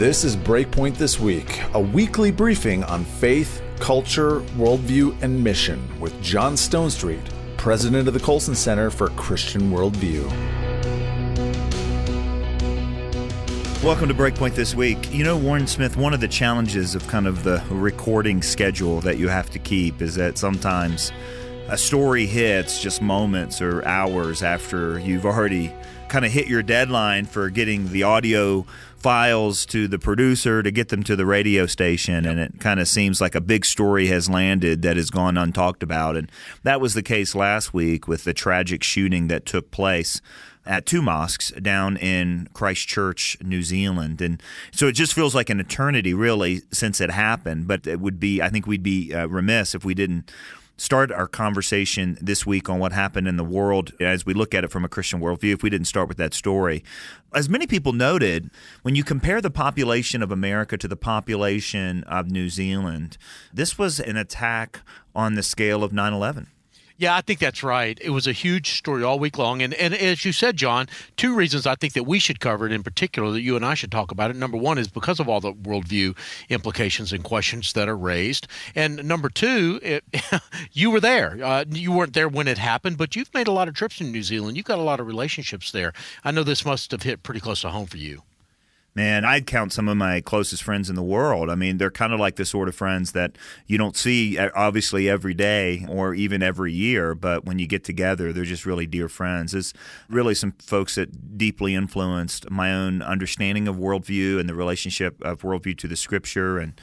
This is BreakPoint This Week, a weekly briefing on faith, culture, worldview, and mission with John Stonestreet, president of the Colson Center for Christian Worldview. Welcome to BreakPoint This Week. You know, Warren Smith, one of the challenges of kind of the recording schedule that you have to keep is that sometimes a story hits just moments or hours after you've already kind of hit your deadline for getting the audio files to the producer to get them to the radio station, and it kind of seems like a big story has landed that has gone untalked about. And that was the case last week with the tragic shooting that took place at two mosques down in Christchurch, New Zealand. And so it just feels like an eternity, really, since it happened. But it would be, I think we'd be remiss if we didn't start our conversation this week on what happened in the world as we look at it from a Christian worldview, if we didn't start with that story. As many people noted, when you compare the population of America to the population of New Zealand, this was an attack on the scale of 9/11. Yeah, I think that's right. It was a huge story all week long. And as you said, John, two reasons I think that we should cover it in particular, that you and I should talk about it. Number one is because of all the worldview implications and questions that are raised. And number two, you were there. You weren't there when it happened, but you've made a lot of trips in New Zealand. You've got a lot of relationships there. I know this must have hit pretty close to home for you. Man, I'd count some of my closest friends in the world. I mean, they're kind of like the sort of friends that you don't see, obviously, every day or even every year, but when you get together, they're just really dear friends. It's really some folks that deeply influenced my own understanding of worldview and the relationship of worldview to the Scripture, and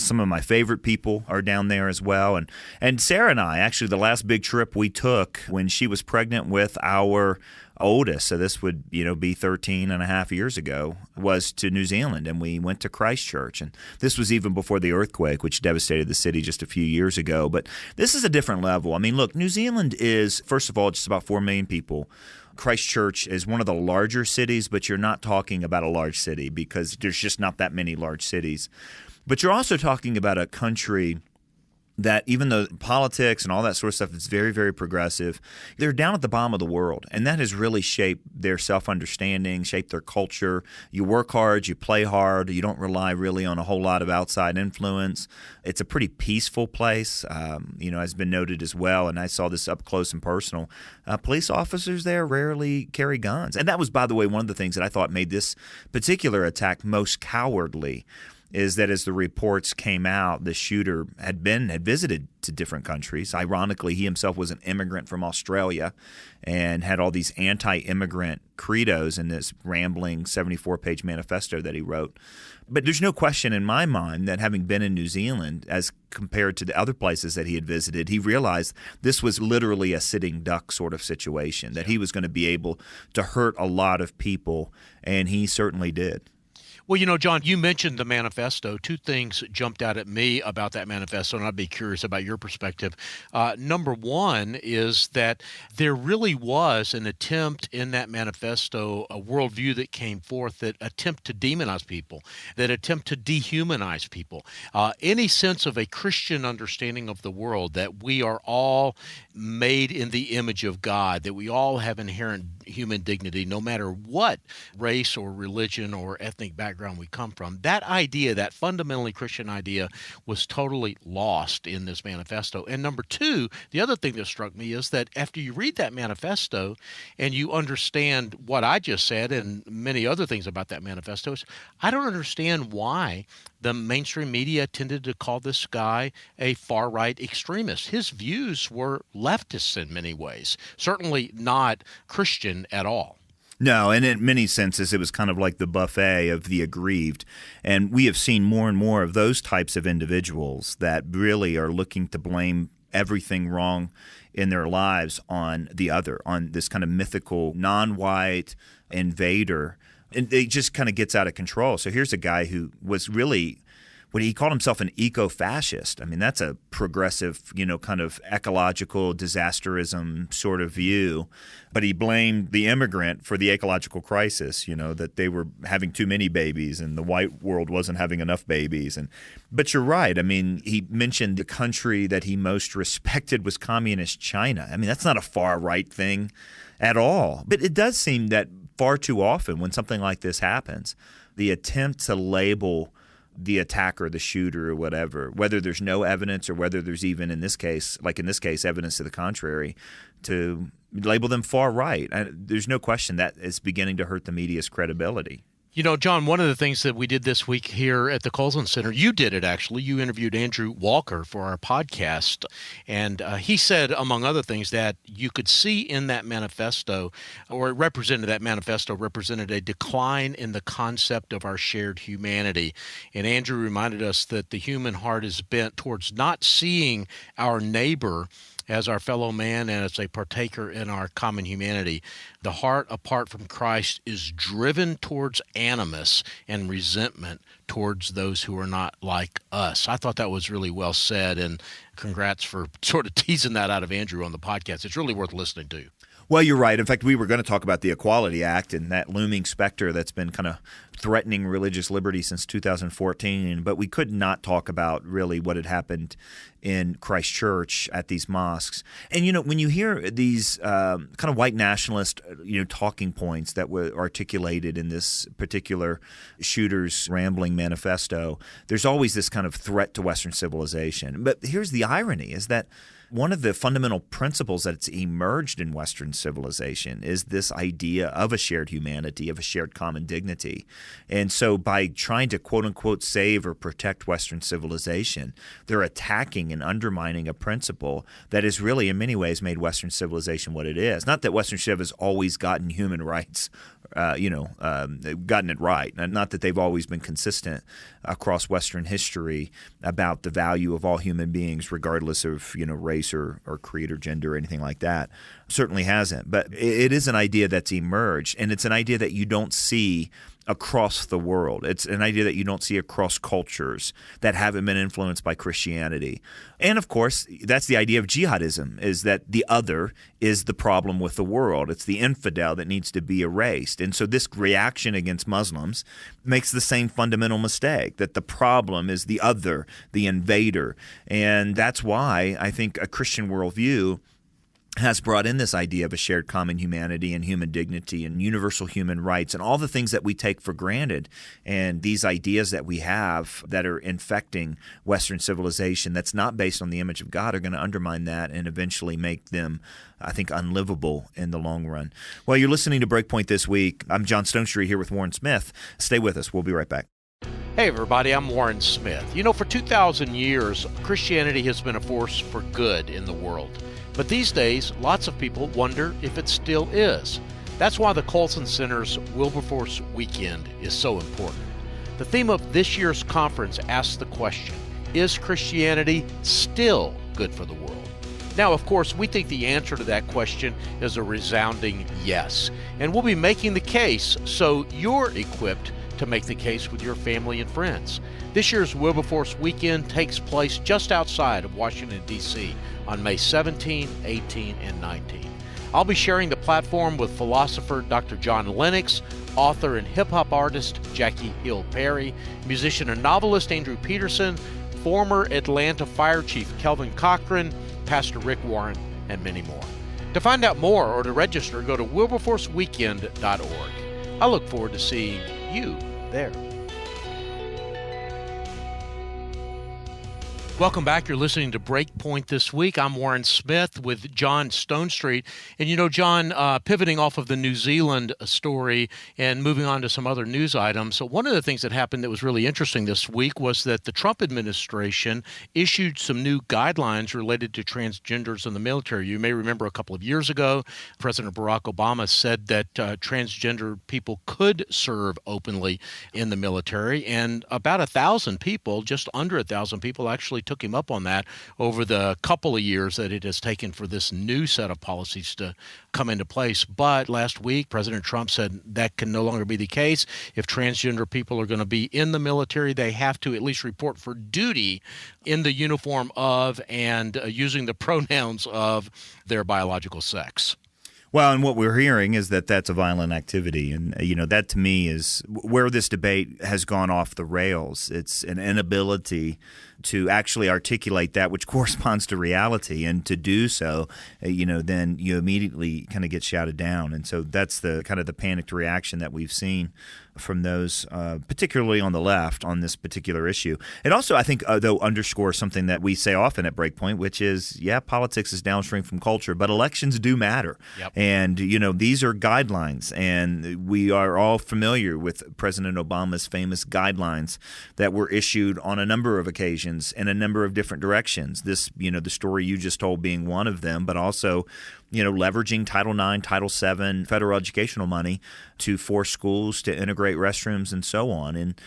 some of my favorite people are down there as well. And Sarah and I, actually, the last big trip we took when she was pregnant with our oldest, so this would be 13 and a half years ago, was to New Zealand, and we went to Christchurch. And this was even before the earthquake, which devastated the city just a few years ago. But this is a different level. I mean, look, New Zealand is, first of all, just about 4 million people. Christchurch is one of the larger cities, but you're not talking about a large city because there's just not that many large cities. But you're also talking about a country that, even though politics and all that sort of stuff is very, very progressive, they're down at the bottom of the world. And that has really shaped their self-understanding, shaped their culture. You work hard, you play hard, you don't rely really on a whole lot of outside influence. It's a pretty peaceful place, has been noted as well. And I saw this up close and personal. Police officers there rarely carry guns. And that was, by the way, one of the things that I thought made this particular attack most cowardly, is that as the reports came out, the shooter had visited to different countries. Ironically, he himself was an immigrant from Australia and had all these anti-immigrant credos in this rambling 74-page manifesto that he wrote. But there's no question in my mind that, having been in New Zealand as compared to the other places that he had visited, he realized this was literally a sitting duck sort of situation, that he was going to be able to hurt a lot of people, and he certainly did. Well, John, you mentioned the manifesto. Two things jumped out at me about that manifesto, and I'd be curious about your perspective. Number one is that there really was an attempt in that manifesto, a worldview that came forth that attempt to demonize people, that attempt to dehumanize people. Any sense of a Christian understanding of the world, that we are all made in the image of God, that we all have inherent human dignity, no matter what race or religion or ethnic background we come from. That idea, that fundamentally Christian idea, was totally lost in this manifesto. And number two, the other thing that struck me is that after you read that manifesto and you understand what I just said and many other things about that manifesto, I don't understand why the mainstream media tended to call this guy a far-right extremist. His views were leftists in many ways, certainly not Christian at all. No, and in many senses, it was kind of like the buffet of the aggrieved. And we have seen more and more of those types of individuals that really are looking to blame everything wrong in their lives on the other, on this kind of mythical non-white invader. And it just kind of gets out of control. So here's a guy who was really what he called himself an eco-fascist. I mean, that's a progressive, kind of ecological disasterism sort of view. But he blamed the immigrant for the ecological crisis, that they were having too many babies and the white world wasn't having enough babies. But you're right. I mean, he mentioned the country that he most respected was communist China. I mean, that's not a far-right thing at all. But it does seem that far too often when something like this happens, the attempt to label the attacker, the shooter, or whatever, whether there's no evidence or whether there's even in this case, evidence to the contrary, to label them far right. There's no question that it's beginning to hurt the media's credibility. You know, John, one of the things that we did this week here at the Colson Center, you did it actually. You interviewed Andrew Walker for our podcast. And he said, among other things, that you could see in that manifesto, or that manifesto represented a decline in the concept of our shared humanity. And Andrew reminded us that the human heart is bent towards not seeing our neighbor as our fellow man and as a partaker in our common humanity. The heart, apart from Christ, is driven towards animus and resentment towards those who are not like us. I thought that was really well said, and congrats for sort of teasing that out of Andrew on the podcast. It's really worth listening to. Well, you're right. In fact, we were going to talk about the Equality Act and that looming specter that's been kind of threatening religious liberty since 2014, but we could not talk about really what had happened in Christchurch at these mosques. And, you know, when you hear these kind of white nationalist, talking points that were articulated in this particular shooter's rambling manifesto, there's always this kind of threat to Western civilization. But here's the irony, is that one of the fundamental principles that's emerged in Western civilization is this idea of a shared humanity, of a shared common dignity. And so by trying to quote-unquote save or protect Western civilization, they're attacking and undermining a principle that has really in many ways made Western civilization what it is. Not that Western civ has always gotten human rights gotten it right. Not that they've always been consistent across Western history about the value of all human beings, regardless of race or creed or gender or anything like that. Certainly hasn't. But it is an idea that's emerged, and it's an idea that you don't see across the world. It's an idea that you don't see across cultures that haven't been influenced by Christianity. And of course, that's the idea of jihadism, is that the other is the problem with the world. It's the infidel that needs to be erased. And so this reaction against Muslims makes the same fundamental mistake, that the problem is the other, the invader. And that's why I think a Christian worldview has brought in this idea of a shared common humanity and human dignity and universal human rights and all the things that we take for granted. And these ideas that we have that are infecting Western civilization that's not based on the image of God are going to undermine that and eventually make them, I think, unlivable in the long run. Well, you're listening to BreakPoint This Week. I'm John Stonestreet here with Warren Smith. Stay with us. We'll be right back. Hey everybody, I'm Warren Smith. For 2,000 years, Christianity has been a force for good in the world. But these days, lots of people wonder if it still is. That's why the Colson Center's Wilberforce Weekend is so important. The theme of this year's conference asks the question, is Christianity still good for the world? Now, of course, we think the answer to that question is a resounding yes. And we'll be making the case so you're equipped to make the case with your family and friends. This year's Wilberforce Weekend takes place just outside of Washington, D.C. on May 17, 18, and 19. I'll be sharing the platform with philosopher Dr. John Lennox, author and hip-hop artist Jackie Hill Perry, musician and novelist Andrew Peterson, former Atlanta Fire Chief Kelvin Cochran, Pastor Rick Warren, and many more. To find out more or to register, go to wilberforceweekend.org. I look forward to seeing you there. Welcome back. You're listening to BreakPoint This Week. I'm Warren Smith with John Stonestreet. And John, pivoting off of the New Zealand story and moving on to some other news items. So one of the things that happened that was really interesting this week was that the Trump administration issued some new guidelines related to transgenders in the military. You may remember a couple of years ago, President Barack Obama said that transgender people could serve openly in the military. And about 1,000 people, just under 1,000 people, actually took him up on that over the couple of years that it has taken for this new set of policies to come into place. But last week, President Trump said that can no longer be the case. If transgender people are going to be in the military, they have to at least report for duty in the uniform of and using the pronouns of their biological sex. Well, and what we're hearing is that that's a violent activity. And, that to me is where this debate has gone off the rails. It's an inability to actually articulate that which corresponds to reality. And to do so, then you immediately kind of get shouted down. And so that's the kind of the panicked reaction that we've seen from those, particularly on the left, on this particular issue. It also, I think, though, underscores something that we say often at BreakPoint, which is, politics is downstream from culture, but elections do matter. Yep. And, these are guidelines, and we are all familiar with President Obama's famous guidelines that were issued on a number of occasions in a number of different directions. This, the story you just told being one of them, but also leveraging Title IX, Title VII, federal educational money to force schools to integrate restrooms and so on. And,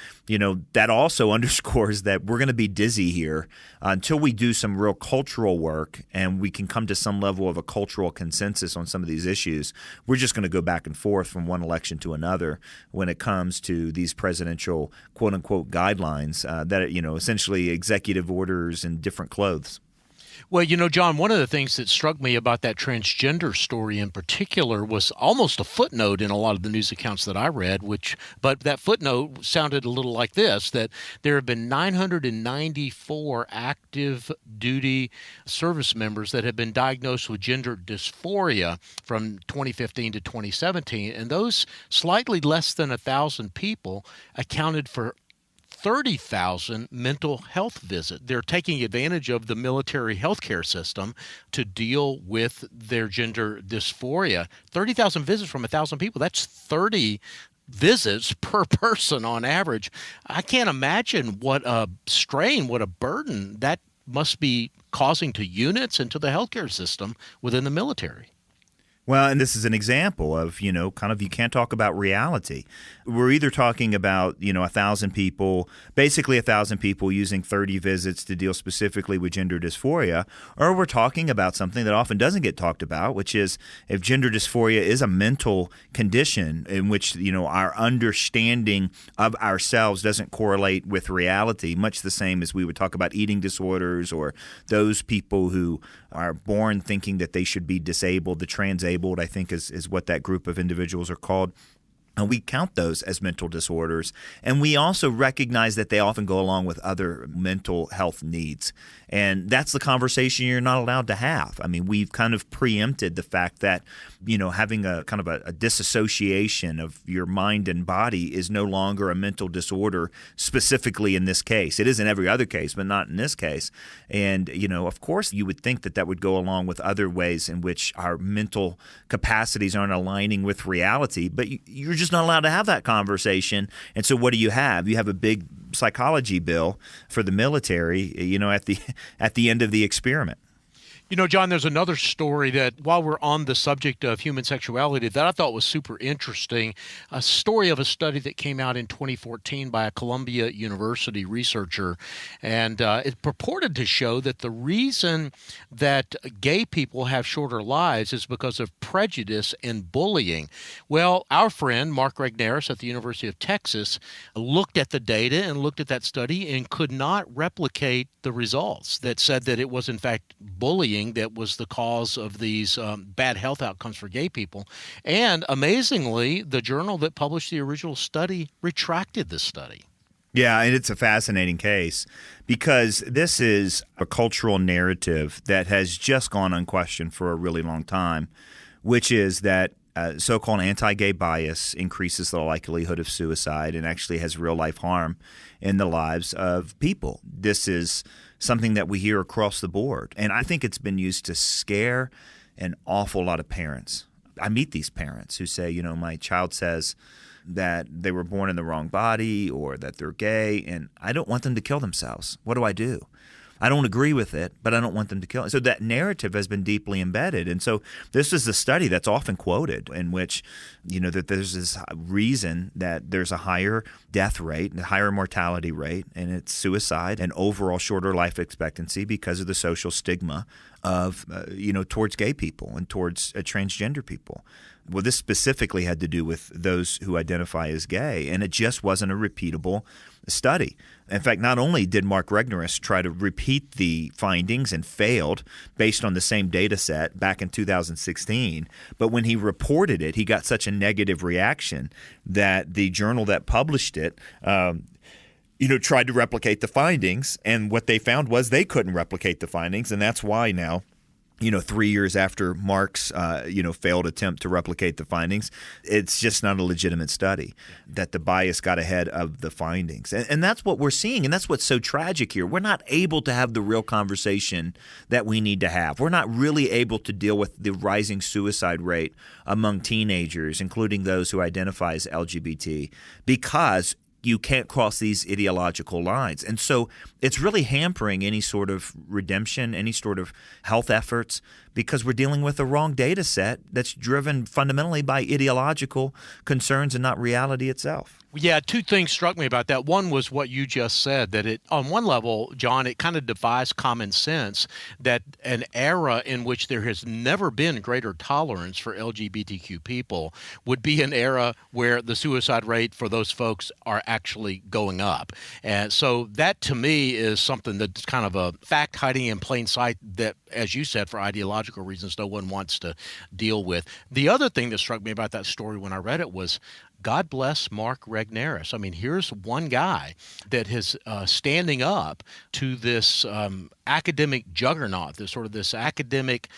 that also underscores that we're going to be dizzy here until we do some real cultural work and we can come to some level of a cultural consensus on some of these issues. We're just going to go back and forth from one election to another when it comes to these presidential quote-unquote guidelines that, essentially executive orders in different clothes. Well, John, one of the things that struck me about that transgender story in particular was almost a footnote in a lot of the news accounts that I read, but that footnote sounded a little like this, that there have been 994 active duty service members that have been diagnosed with gender dysphoria from 2015 to 2017, and those slightly less than 1,000 people accounted for 30,000 mental health visits. They're taking advantage of the military healthcare system to deal with their gender dysphoria. 30,000 visits from 1,000 people. That's 30 visits per person on average. I can't imagine what a strain, what a burden that must be causing to units and to the healthcare system within the military. Well, and this is an example of, you can't talk about reality. We're either talking about, 1,000 people, basically 1,000 people using 30 visits to deal specifically with gender dysphoria, or we're talking about something that often doesn't get talked about, which is if gender dysphoria is a mental condition in which, our understanding of ourselves doesn't correlate with reality, much the same as we would talk about eating disorders or those people who are born thinking that they should be disabled, the transabled, I think is what that group of individuals are called. And we count those as mental disorders. And we also recognize that they often go along with other mental health needs. And that's the conversation you're not allowed to have. I mean, we've kind of preempted the fact that, having a kind of a disassociation of your mind and body is no longer a mental disorder, specifically in this case. It is in every other case, but not in this case. And, of course, you would think that that would go along with other ways in which our mental capacities aren't aligning with reality, but you're just not allowed to have that conversation. And so what do you have? You have a big psychology bill for the military, at the end of the experiment. John, there's another story that, while we're on the subject of human sexuality, that I thought was super interesting. A story of a study that came out in 2014 by a Columbia University researcher. And it purported to show that the reason that gay people have shorter lives is because of prejudice and bullying. Well, our friend, Mark Regnerus at the University of Texas, looked at the data and looked at that study and could not replicate the results that said that it was, in fact, bullying that was the cause of these bad health outcomes for gay people. And amazingly, the journal that published the original study retracted the study. Yeah, and it's a fascinating case because this is a cultural narrative that has just gone unquestioned for a really long time, which is that so-called anti-gay bias increases the likelihood of suicide and actually has real-life harm in the lives of people. This is something that we hear across the board. And I think it's been used to scare an awful lot of parents. I meet these parents who say, my child says that they were born in the wrong body or that they're gay, and I don't want them to kill themselves. What do I do? I don't agree with it, but I don't want them to kill it. So that narrative has been deeply embedded. And so this is a study that's often quoted in which, that there's this reason that there's a higher death rate, a higher mortality rate, and it's suicide and overall shorter life expectancy because of the social stigma of, towards gay people and towards transgender people. Well, this specifically had to do with those who identify as gay, and it just wasn't a repeatable study. In fact, not only did Mark Regnerus try to repeat the findings and failed based on the same data set back in 2016, but when he reported it, he got such a negative reaction that the journal that published it tried to replicate the findings, and what they found was they couldn't replicate the findings, and that's why now, 3 years after Mark's, failed attempt to replicate the findings, it's just not a legitimate study, that the bias got ahead of the findings. And that's what we're seeing, and that's what's so tragic here. We're not able to have the real conversation that we need to have. We're not really able to deal with the rising suicide rate among teenagers, including those who identify as LGBT, because you can't cross these ideological lines. And so it's really hampering any sort of redemption, any sort of health efforts, because we're dealing with the wrong data set that's driven fundamentally by ideological concerns and not reality itself. Yeah, two things struck me about that. One was what you just said, that it, on one level, John, it kind of defies common sense that an era in which there has never been greater tolerance for LGBTQ people would be an era where the suicide rate for those folks are actually going up. And so that, to me, is something that's kind of a fact hiding in plain sight that, as you said, for ideological reasons, no one wants to deal with. The other thing that struck me about that story when I read it was, God bless Mark Regnerus. I mean, here's one guy that is standing up to this academic juggernaut, this academic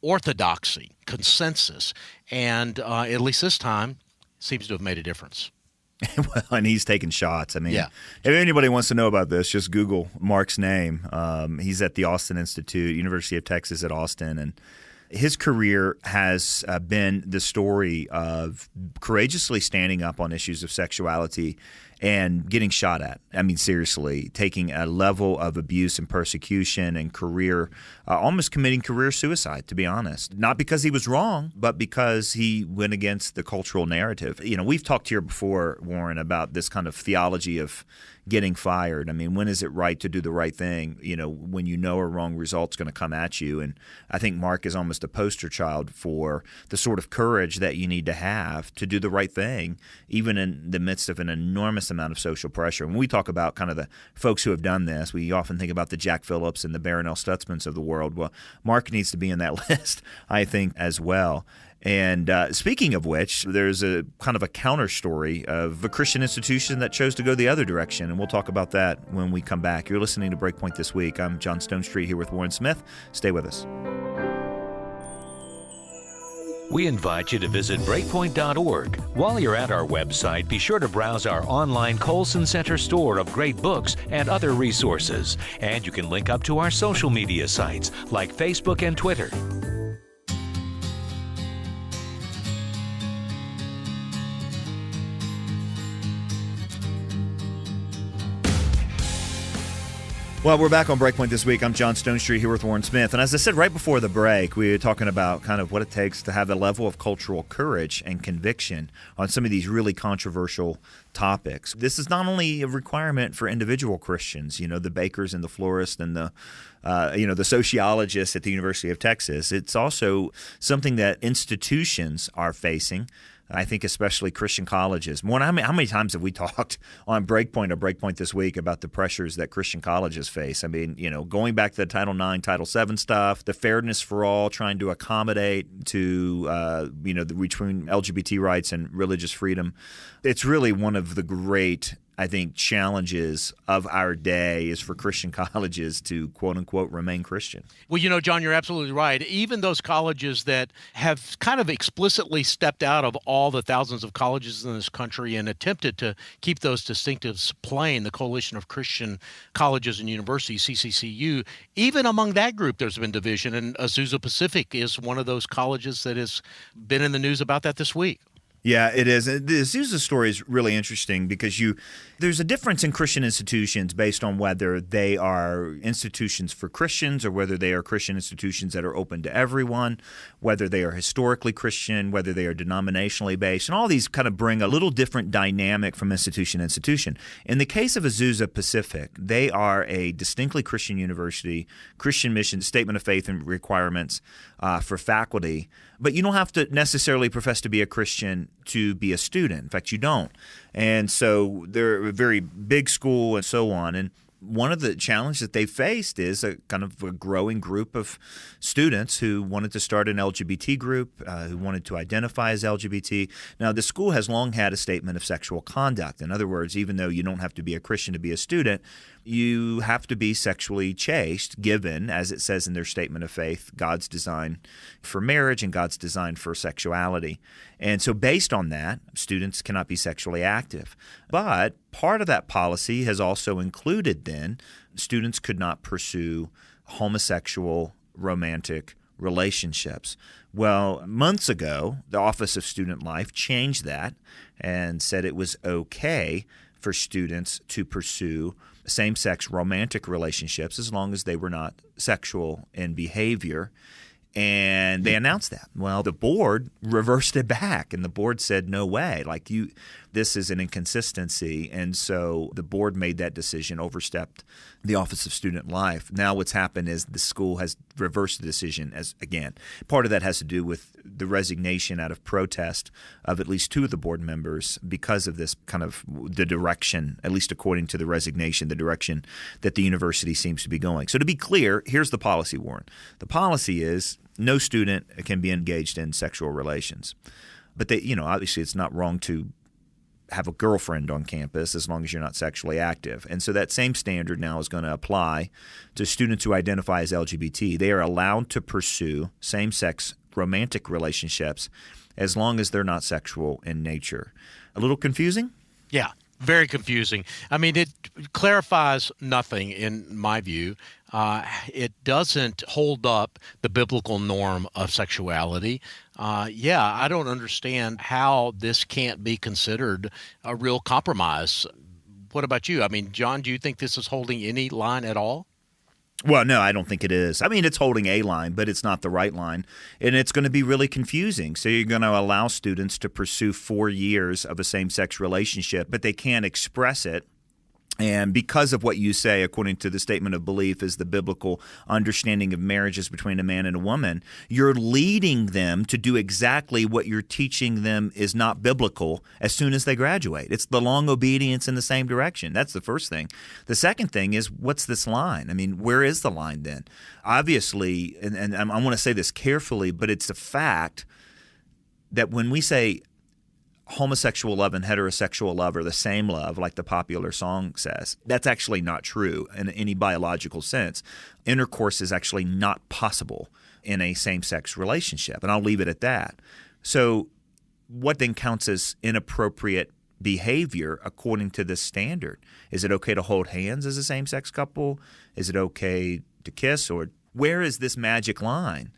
orthodoxy, consensus, and at least this time seems to have made a difference. Well, and he's taking shots. I mean, yeah. If anybody wants to know about this, just Google Mark's name. He's at the Austin Institute, University of Texas at Austin, and his career has been the story of courageously standing up on issues of sexuality and getting shot at. I mean, seriously, taking a level of abuse and persecution and career, almost committing career suicide, to be honest. Not because he was wrong, but because he went against the cultural narrative. We've talked here before, Warren, about this kind of theology of getting fired. I mean, when is it right to do the right thing, when a wrong result's going to come at you? And I think Mark is almost a poster child for the sort of courage that you need to have to do the right thing, even in the midst of an enormous amount of social pressure. When we talk about kind of the folks who have done this, we often think about the Jack Phillips and the Barronelle Stutzmans of the world. Well, Mark needs to be in that list, I think, as well. And speaking of which, there's a kind of a counter story of a Christian institution that chose to go the other direction, and we'll talk about that when we come back. You're listening to BreakPoint This Week. I'm John Stonestreet here with Warren Smith. Stay with us. We invite you to visit breakpoint.org. While you're at our website, be sure to browse our online Colson Center store of great books and other resources. And you can link up to our social media sites like Facebook and Twitter. Well, we're back on BreakPoint This Week. I'm John Stonestreet here with Warren Smith. And as I said right before the break, we were talking about kind of what it takes to have a level of cultural courage and conviction on some of these really controversial topics. This is not only a requirement for individual Christians, the bakers and the florists and the sociologists at the University of Texas. It's also something that institutions are facing. I think especially Christian colleges. How many times have we talked on BreakPoint or BreakPoint This Week about the pressures that Christian colleges face? I mean, going back to the Title IX, Title VII stuff, the fairness for all, trying to accommodate to, between LGBT rights and religious freedom. It's really one of the great, I think, challenges of our day is for Christian colleges to, quote unquote, remain Christian. Well, John, you're absolutely right. Even those colleges that have kind of explicitly stepped out of all the thousands of colleges in this country and attempted to keep those distinctives plain, the Coalition of Christian Colleges and Universities, CCCU, even among that group, there's been division. And Azusa Pacific is one of those colleges that has been in the news about that this week. Yeah, it is. The Azusa story is really interesting because there's a difference in Christian institutions based on whether they are institutions for Christians or whether they are Christian institutions that are open to everyone, whether they are historically Christian, whether they are denominationally based, and all these kind of bring a little different dynamic from institution to institution. In the case of Azusa Pacific, they are a distinctly Christian university, Christian mission, statement of faith and requirements for faculty, but you don't have to necessarily profess to be a Christian to be a student. In fact, you don't. And so they're a very big school and so on. And one of the challenges that they faced is a kind of a growing group of students who wanted to start an LGBT group, who wanted to identify as LGBT. Now, the school has long had a statement of sexual conduct. In other words, even though you don't have to be a Christian to be a student, you have to be sexually chaste, given, as it says in their statement of faith, God's design for marriage and God's design for sexuality. And so based on that, students cannot be sexually active. But part of that policy has also included then students could not pursue homosexual romantic relationships. Well, months ago, the Office of Student Life changed that and said it was okay for students to pursue same-sex romantic relationships as long as they were not sexual in behavior. And they announced that. Well, the board reversed it back, and the board said, no way. This is an inconsistency. And so the board made that decision, overstepped the Office of Student Life. Now what's happened is the school has reversed the decision again. Part of that has to do with the resignation out of protest of at least two of the board members because of this kind of the direction, at least according to the resignation, the direction that the university seems to be going. So to be clear, here's the policy, Warren. The policy is no student can be engaged in sexual relations. But obviously it's not wrong to have a girlfriend on campus as long as you're not sexually active. And so that same standard now is going to apply to students who identify as LGBT. They are allowed to pursue same-sex romantic relationships as long as they're not sexual in nature. A little confusing? Yeah, very confusing. I mean, it clarifies nothing in my view. It doesn't hold up the biblical norm of sexuality. I don't understand how this can't be considered a real compromise. What about you? I mean, John, do you think this is holding any line at all? Well, no, I don't think it is. I mean, it's holding a line, but it's not the right line. And it's going to be really confusing. So you're going to allow students to pursue 4 years of a same-sex relationship, but they can't express it. And because of what you say, according to the statement of belief, is the biblical understanding of marriages between a man and a woman, you're leading them to do exactly what you're teaching them is not biblical as soon as they graduate. It's the long obedience in the same direction. That's the first thing. The second thing is, what's this line? I mean, where is the line then? Obviously, and I want to say this carefully, but it's a fact that when we say homosexual love and heterosexual love are the same love, like the popular song says, that's actually not true in any biological sense. Intercourse is actually not possible in a same-sex relationship, and I'll leave it at that. So what then counts as inappropriate behavior according to this standard? Is it okay to hold hands as a same-sex couple? Is it okay to kiss? Or where is this magic line?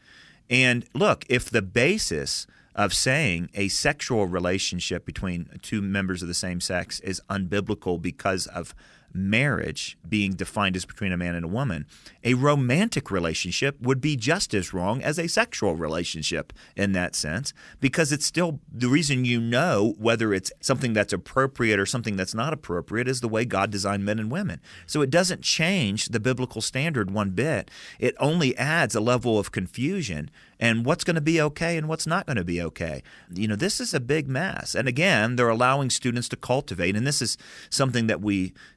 And look, if the basis of saying a sexual relationship between two members of the same sex is unbiblical because of marriage being defined as between a man and a woman, a romantic relationship would be just as wrong as a sexual relationship in that sense, because it's still the reason whether it's something that's appropriate or something that's not appropriate is the way God designed men and women. So it doesn't change the biblical standard one bit. It only adds a level of confusion and what's going to be okay and what's not going to be okay. This is a big mess. And again, they're allowing students to cultivate, and this is something that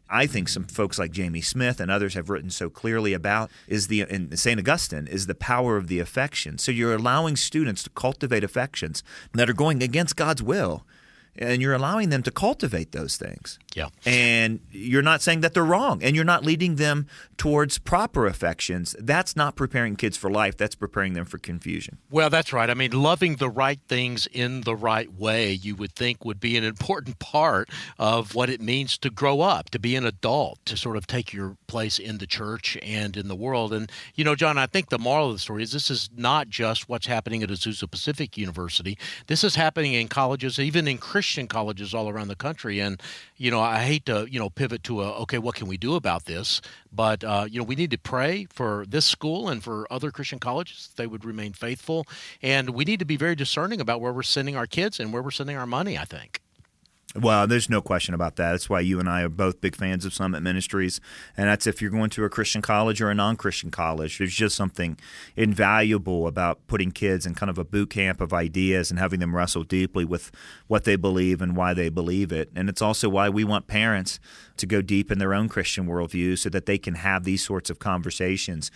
I think some folks like Jamie Smith and others have written so clearly about, and St. Augustine, is the power of the affection. So you're allowing students to cultivate affections that are going against God's will, and you're allowing them to cultivate those things. Yeah. And you're not saying that they're wrong, and you're not leading them towards proper affections. That's not preparing kids for life. That's preparing them for confusion. Well, that's right. I mean, loving the right things in the right way, you would think would be an important part of what it means to grow up, to be an adult, to sort of take your place in the church and in the world. And, John, I think the moral of the story is this is not just what's happening at Azusa Pacific University. This is happening in colleges, even in Christian colleges all around the country. And, I hate to, pivot to okay, what can we do about this? But, we need to pray for this school and for other Christian colleges. They would remain faithful. And we need to be very discerning about where we're sending our kids and where we're sending our money, I think. Well, there's no question about that. That's why you and I are both big fans of Summit Ministries. And that's if you're going to a Christian college or a non-Christian college. There's just something invaluable about putting kids in kind of a boot camp of ideas and having them wrestle deeply with what they believe and why they believe it. And it's also why we want parents to go deep in their own Christian worldview so that they can have these sorts of conversations.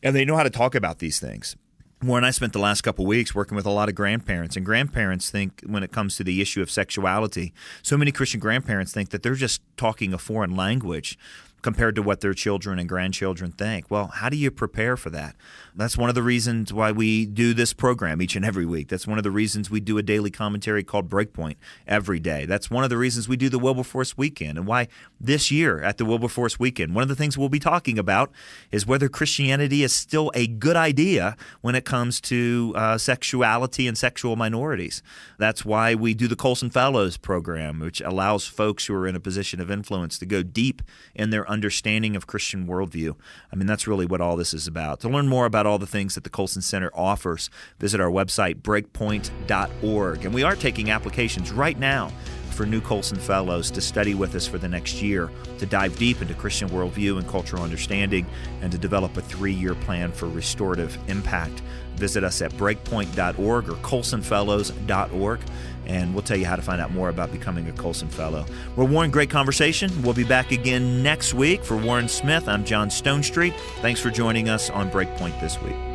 And they know how to talk about these things. Warren, I spent the last couple of weeks working with a lot of grandparents, and grandparents think when it comes to the issue of sexuality, so many Christian grandparents think that they're just talking a foreign language compared to what their children and grandchildren think. Well, how do you prepare for that? That's one of the reasons why we do this program each and every week. That's one of the reasons we do a daily commentary called BreakPoint every day. That's one of the reasons we do the Wilberforce Weekend, and why this year at the Wilberforce Weekend, one of the things we'll be talking about is whether Christianity is still a good idea when it comes to sexuality and sexual minorities. That's why we do the Colson Fellows program, which allows folks who are in a position of influence to go deep in their understanding of Christian worldview. I mean, that's really what all this is about. To learn more about all the things that the Colson Center offers, visit our website, breakpoint.org. And we are taking applications right now for new Colson Fellows to study with us for the next year, to dive deep into Christian worldview and cultural understanding, and to develop a 3-year plan for restorative impact. Visit us at breakpoint.org or colsonfellows.org, and we'll tell you how to find out more about becoming a Colson Fellow. Well, Warren, great conversation. We'll be back again next week. For Warren Smith, I'm John Stonestreet. Thanks for joining us on BreakPoint this week.